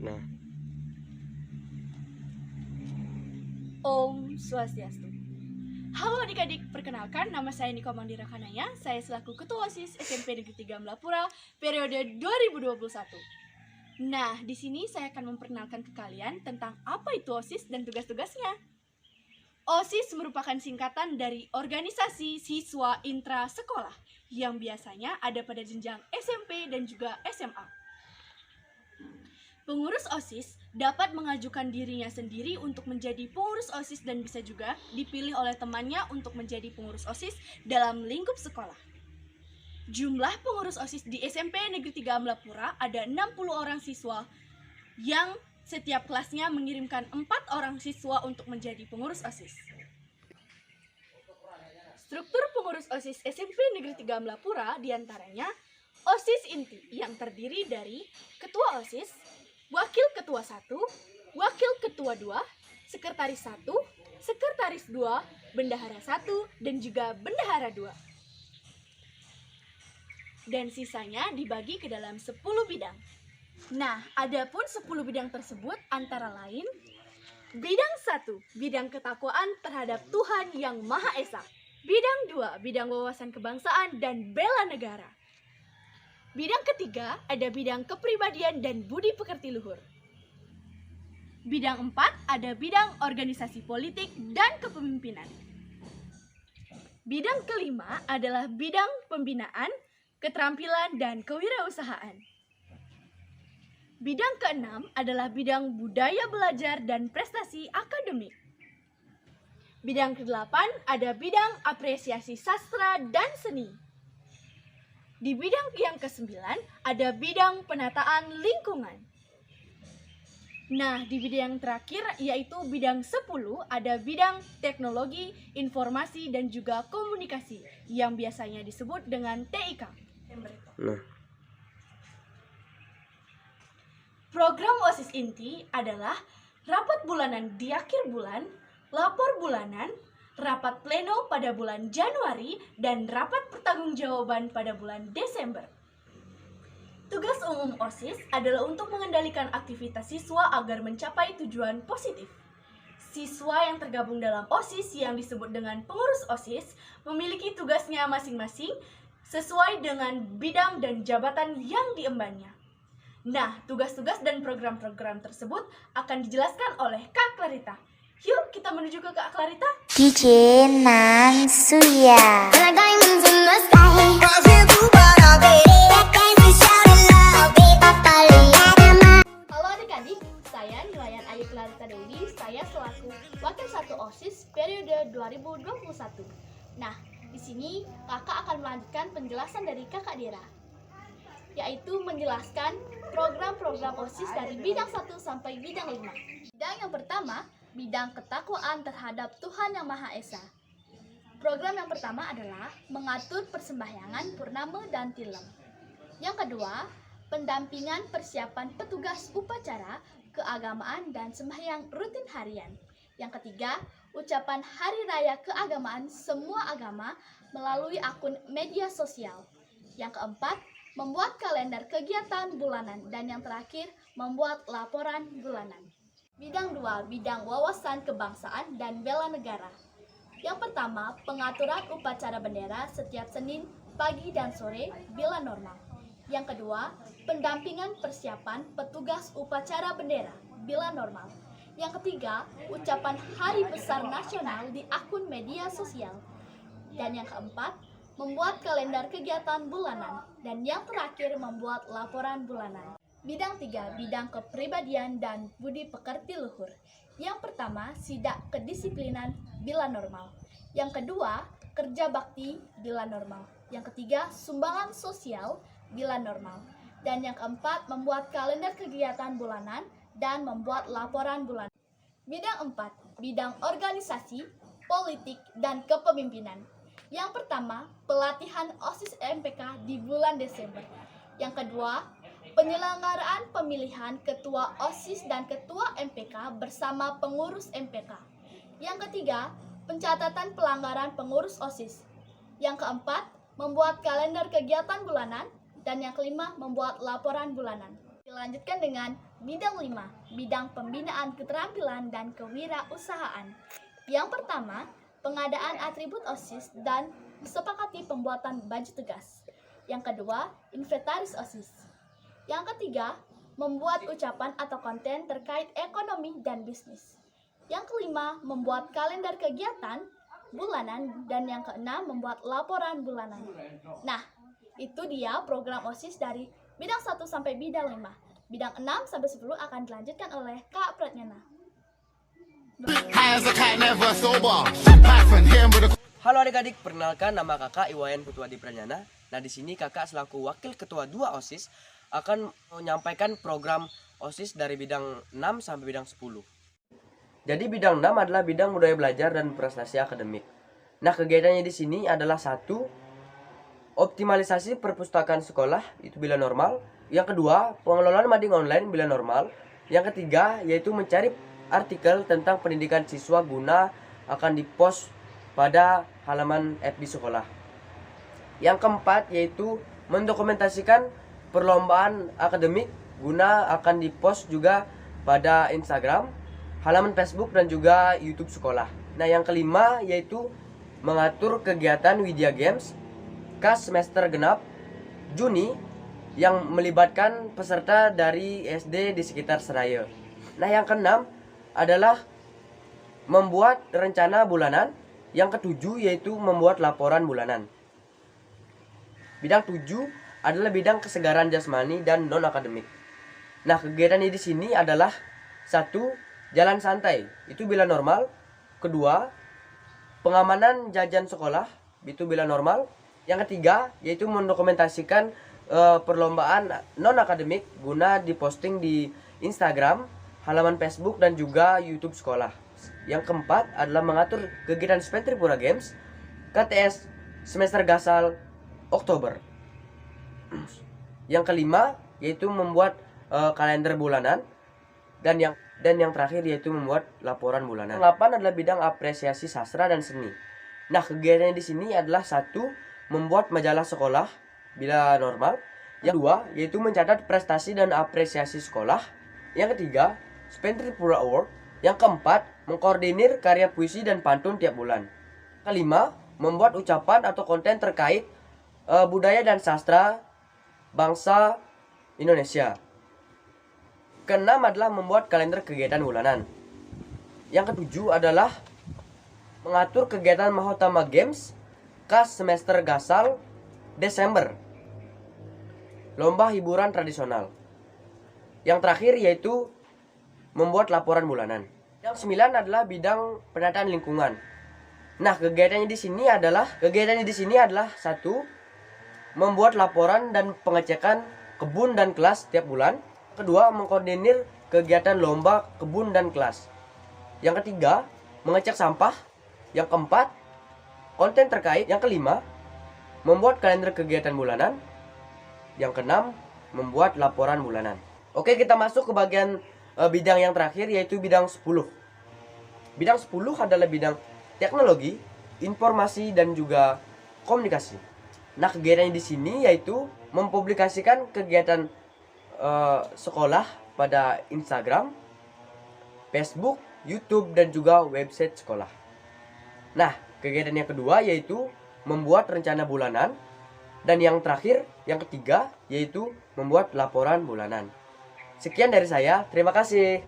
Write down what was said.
Nah, Om Swastiastu. Halo adik-adik, perkenalkan nama saya Niko Mandira Kanaya. Saya selaku Ketua OSIS SMP Negeri 3 Melapura periode 2021. Nah, di sini saya akan memperkenalkan ke kalian tentang apa itu OSIS dan tugas-tugasnya. OSIS merupakan singkatan dari Organisasi Siswa Intra Sekolah yang biasanya ada pada jenjang SMP dan juga SMA. Pengurus OSIS dapat mengajukan dirinya sendiri untuk menjadi pengurus OSIS dan bisa juga dipilih oleh temannya untuk menjadi pengurus OSIS dalam lingkup sekolah. Jumlah pengurus OSIS di SMP Negeri 3 Melapura ada 60 orang siswa yang setiap kelasnya mengirimkan 4 orang siswa untuk menjadi pengurus OSIS. Struktur pengurus OSIS SMP Negeri 3 Melapura diantaranya OSIS inti yang terdiri dari Ketua OSIS, Wakil Ketua 1, Wakil Ketua 2, Sekretaris 1, Sekretaris 2, Bendahara 1, dan juga Bendahara 2. Dan sisanya dibagi ke dalam 10 bidang. Nah, adapun 10 bidang tersebut antara lain bidang 1, bidang ketakwaan terhadap Tuhan Yang Maha Esa. Bidang 2, bidang wawasan kebangsaan dan bela negara. Bidang ketiga ada bidang kepribadian dan budi pekerti luhur. Bidang 4 ada bidang organisasi politik dan kepemimpinan. Bidang kelima adalah bidang pembinaan, keterampilan, dan kewirausahaan. Bidang keenam adalah bidang budaya belajar dan prestasi akademik. Bidang kedelapan ada bidang apresiasi sastra dan seni. Di bidang yang ke-9 ada bidang penataan lingkungan. Nah, di bidang yang terakhir yaitu bidang 10 ada bidang teknologi, informasi, dan juga komunikasi yang biasanya disebut dengan TIK. nah, Program OSIS inti adalah rapat bulanan di akhir bulan, lapor bulanan, rapat pleno pada bulan Januari, dan rapat pertanggungjawaban pada bulan Desember. Tugas umum OSIS adalah untuk mengendalikan aktivitas siswa agar mencapai tujuan positif. Siswa yang tergabung dalam OSIS yang disebut dengan pengurus OSIS memiliki tugasnya masing-masing sesuai dengan bidang dan jabatan yang diembannya. Nah, tugas-tugas dan program-program tersebut akan dijelaskan oleh Kak Clarita. Yuk kita menuju ke Kak Clarita. DJ Nansuya. Halo adik-adik, saya Nilayan Ayu Clarita Dewi. Saya selaku Wakil 1 OSIS periode 2021. Nah, di sini kakak akan melanjutkan penjelasan dari kakak Dira, yaitu menjelaskan program-program OSIS dari bidang 1 sampai bidang 5. Bidang yang pertama, bidang ketakwaan terhadap Tuhan Yang Maha Esa. Program yang pertama adalah mengatur persembahyangan purnama dan tilem. Yang kedua, pendampingan persiapan petugas upacara keagamaan dan sembahyang rutin harian. Yang ketiga, ucapan hari raya keagamaan semua agama melalui akun media sosial. Yang keempat, membuat kalender kegiatan bulanan. Dan yang terakhir, membuat laporan bulanan. Bidang 2, bidang wawasan kebangsaan dan bela negara. Yang pertama, pengaturan upacara bendera setiap Senin pagi dan sore bila normal. Yang kedua, pendampingan persiapan petugas upacara bendera bila normal. Yang ketiga, ucapan hari besar nasional di akun media sosial. Dan yang keempat, membuat kalender kegiatan bulanan. Dan yang terakhir, membuat laporan bulanan. Bidang 3, bidang kepribadian dan budi pekerti luhur. Yang pertama, sidak kedisiplinan bila normal. Yang kedua, kerja bakti bila normal. Yang ketiga, sumbangan sosial bila normal. Dan yang keempat, membuat kalender kegiatan bulanan dan membuat laporan bulanan. Bidang 4, bidang organisasi, politik, dan kepemimpinan. Yang pertama, pelatihan OSIS MPK di bulan Desember. Yang kedua, penyelenggaraan pemilihan ketua OSIS dan ketua MPK bersama pengurus MPK. Yang ketiga, pencatatan pelanggaran pengurus OSIS. Yang keempat, membuat kalender kegiatan bulanan. Dan yang kelima, membuat laporan bulanan. Dilanjutkan dengan Bidang 5, bidang pembinaan keterampilan dan kewirausahaan. Yang pertama, pengadaan atribut OSIS dan sepakati pembuatan baju tugas. Yang kedua, inventaris OSIS. Yang ketiga, membuat ucapan atau konten terkait ekonomi dan bisnis. Yang kelima, membuat kalender kegiatan bulanan, dan yang keenam, membuat laporan bulanan. Nah, itu dia program OSIS dari bidang 1 sampai bidang 5. Bidang 6 sampai 10 akan dilanjutkan oleh Kak Pratnyana. Halo adik-adik, perkenalkan nama kakak Iwayan Putuwadi Pratnyana. Nah, di sini kakak selaku wakil ketua 2 OSIS akan menyampaikan program OSIS dari bidang 6 sampai bidang 10. Jadi bidang 6 adalah bidang budaya belajar dan prestasi akademik. Nah, kegiatannya di sini adalah 1. Optimalisasi perpustakaan sekolah, itu bila normal. Yang kedua, pengelolaan mading online bila normal. Yang ketiga, yaitu mencari artikel tentang pendidikan siswa guna akan dipost pada halaman FB sekolah. Yang keempat, yaitu mendokumentasikan perlombaan akademik guna akan dipost juga pada Instagram, halaman Facebook dan juga YouTube sekolah. Nah, yang kelima yaitu mengatur kegiatan Widya Games KAS semester genap Juni yang melibatkan peserta dari SD di sekitar Seraya. Nah, yang keenam adalah membuat rencana bulanan. Yang ketujuh yaitu membuat laporan bulanan. Bidang 7 adalah bidang kesegaran jasmani dan non akademik. Nah, kegiatannya di sini adalah 1. Jalan santai, itu bila normal. Kedua, pengamanan jajan sekolah, itu bila normal. Yang ketiga, yaitu mendokumentasikan perlombaan non-akademik guna diposting di Instagram, halaman Facebook, dan juga YouTube sekolah. Yang keempat adalah mengatur kegiatan Spentripura Games, KTS semester gasal Oktober. Yang kelima, yaitu membuat kalender bulanan. Dan yang terakhir yaitu membuat laporan bulanan. Yang 8 adalah bidang apresiasi sastra dan seni. Nah, kegiatannya di sini adalah 1. Membuat majalah sekolah bila normal. Yang 2 yaitu mencatat prestasi dan apresiasi sekolah. Yang ketiga, Spentripura Award. Yang keempat, mengkoordinir karya puisi dan pantun tiap bulan. Kelima, membuat ucapan atau konten terkait budaya dan sastra bangsa Indonesia. Keenam adalah membuat kalender kegiatan bulanan. Yang ketujuh adalah mengatur kegiatan Mahotama Games KAS semester gasal Desember, lomba hiburan tradisional. Yang terakhir yaitu membuat laporan bulanan. Yang 9 adalah bidang penataan lingkungan. Nah, kegiatannya di sini adalah 1. Membuat laporan dan pengecekan kebun dan kelas setiap bulan. Kedua, mengkoordinir kegiatan lomba kebun dan kelas. Yang ketiga, mengecek sampah. Yang keempat, konten terkait. Yang kelima, membuat kalender kegiatan bulanan. Yang keenam, membuat laporan bulanan. Oke, kita masuk ke bagian bidang yang terakhir, yaitu bidang 10. Bidang 10 adalah bidang teknologi, informasi, dan juga komunikasi. Nah, kegiatannya di sini yaitu mempublikasikan kegiatan sekolah pada Instagram, Facebook, YouTube, dan juga website sekolah. Nah, kegiatan yang kedua yaitu membuat rencana bulanan. Dan yang terakhir, yang ketiga, yaitu membuat laporan bulanan. Sekian dari saya, terima kasih.